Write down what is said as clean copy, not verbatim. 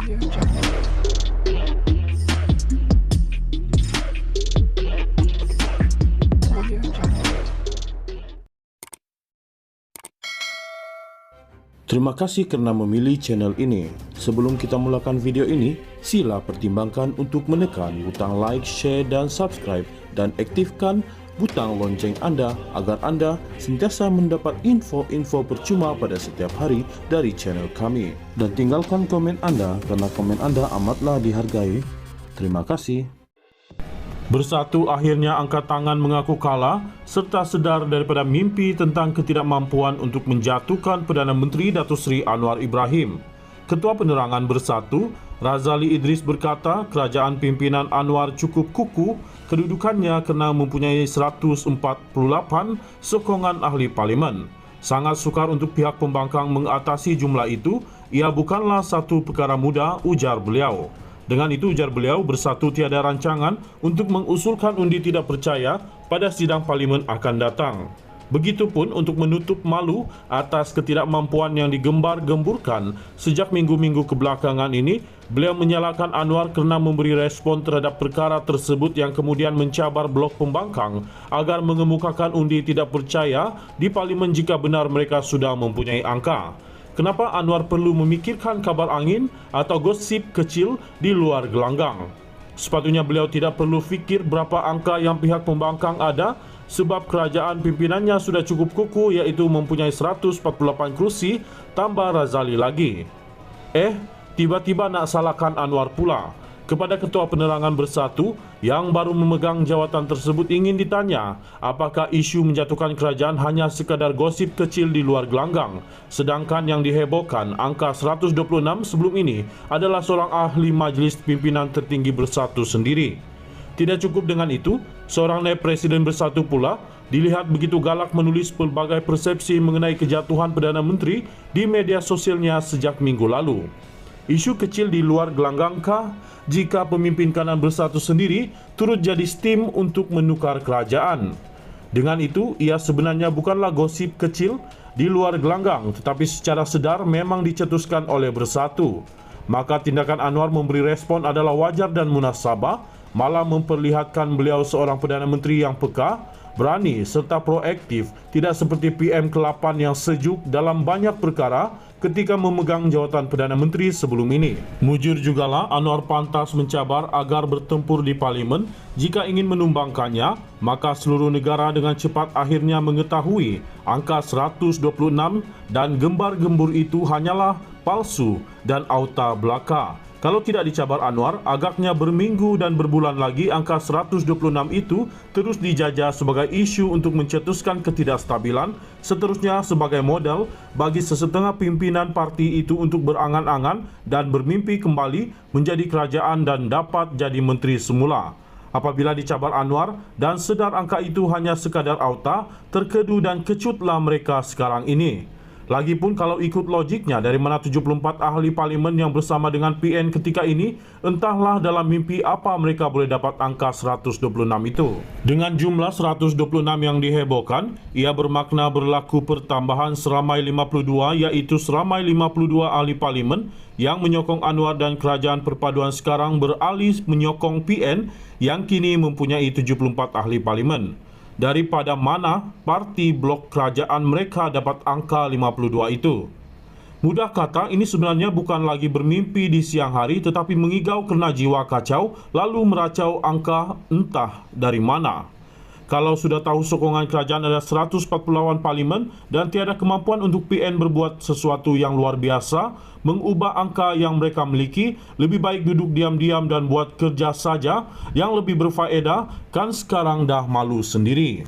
Terima kasih karena memilih channel ini. Sebelum kita mulakan video ini, sila pertimbangkan untuk menekan butang like, share, dan subscribe, dan aktifkan butang lonceng Anda agar Anda sentiasa mendapat info-info percuma pada setiap hari dari channel kami. Dan tinggalkan komen Anda karena komen Anda amatlah dihargai. Terima kasih. Bersatu akhirnya angkat tangan mengaku kalah serta sedar daripada mimpi tentang ketidakmampuan untuk menjatuhkan Perdana Menteri Datuk Seri Anwar Ibrahim. Ketua Penerangan Bersatu, Razali Idris berkata kerajaan pimpinan Anwar cukup kukuh kedudukannya kerana mempunyai 148 sokongan ahli parlimen. Sangat sukar untuk pihak pembangkang mengatasi jumlah itu, ia bukanlah satu perkara mudah, ujar beliau. Dengan itu, ujar beliau, Bersatu tiada rancangan untuk mengusulkan undi tidak percaya pada sidang parlimen akan datang. Begitupun untuk menutup malu atas ketidakmampuan yang digembar-gemburkan sejak minggu-minggu kebelakangan ini, beliau menyalahkan Anwar kerana memberi respon terhadap perkara tersebut yang kemudian mencabar blok pembangkang agar mengemukakan undi tidak percaya di parlimen jika benar mereka sudah mempunyai angka. Kenapa Anwar perlu memikirkan kabar angin atau gosip kecil di luar gelanggang? Sepatutnya beliau tidak perlu fikir berapa angka yang pihak pembangkang ada sebab kerajaan pimpinannya sudah cukup kukuh iaitu mempunyai 148 kerusi tambah Razali lagi. Tiba-tiba nak salahkan Anwar pula. Kepada Ketua Penerangan Bersatu yang baru memegang jawatan tersebut ingin ditanya apakah isu menjatuhkan kerajaan hanya sekadar gosip kecil di luar gelanggang, sedangkan yang dihebohkan angka 126 sebelum ini adalah seorang ahli majlis pimpinan tertinggi Bersatu sendiri. Tidak cukup dengan itu, seorang naib Presiden Bersatu pula dilihat begitu galak menulis pelbagai persepsi mengenai kejatuhan Perdana Menteri di media sosialnya sejak minggu lalu. Isu kecil di luar gelanggangkah jika pemimpin kanan Bersatu sendiri turut jadi steam untuk menukar kerajaan? Dengan itu, ia sebenarnya bukanlah gosip kecil di luar gelanggang tetapi secara sedar memang dicetuskan oleh Bersatu. Maka tindakan Anwar memberi respon adalah wajar dan munasabah, malah memperlihatkan beliau seorang Perdana Menteri yang peka, berani serta proaktif, tidak seperti PM ke-8 yang sejuk dalam banyak perkara ketika memegang jawatan Perdana Menteri sebelum ini. Mujur jugalah Anwar pantas mencabar agar bertempur di parlimen. Jika ingin menumbangkannya, maka seluruh negara dengan cepat akhirnya mengetahui angka 126 dan gembar-gembur itu hanyalah palsu dan auta belaka. Kalau tidak dicabar Anwar, agaknya berminggu dan berbulan lagi angka 126 itu terus dijajah sebagai isu untuk mencetuskan ketidakstabilan, seterusnya sebagai modal bagi sesetengah pimpinan parti itu untuk berangan-angan dan bermimpi kembali menjadi kerajaan dan dapat jadi menteri semula. Apabila dicabar Anwar dan sedar angka itu hanya sekadar auta, terkedu dan kecutlah mereka sekarang ini. Lagipun kalau ikut logiknya, dari mana 74 ahli parlimen yang bersama dengan PN ketika ini, entahlah dalam mimpi apa mereka boleh dapat angka 126 itu. Dengan jumlah 126 yang dihebohkan, ia bermakna berlaku pertambahan seramai 52, iaitu seramai 52 ahli parlimen yang menyokong Anwar dan kerajaan perpaduan sekarang beralih menyokong PN yang kini mempunyai 74 ahli parlimen. Daripada mana parti blok kerajaan mereka dapat angka 52 itu? Mudah kata, ini sebenarnya bukan lagi bermimpi di siang hari tetapi mengigau kerana jiwa kacau lalu meracau angka entah dari mana. Kalau sudah tahu sokongan kerajaan ada 148 parlimen dan tiada kemampuan untuk PN berbuat sesuatu yang luar biasa, mengubah angka yang mereka miliki, lebih baik duduk diam-diam dan buat kerja saja yang lebih berfaedah, kan sekarang dah malu sendiri.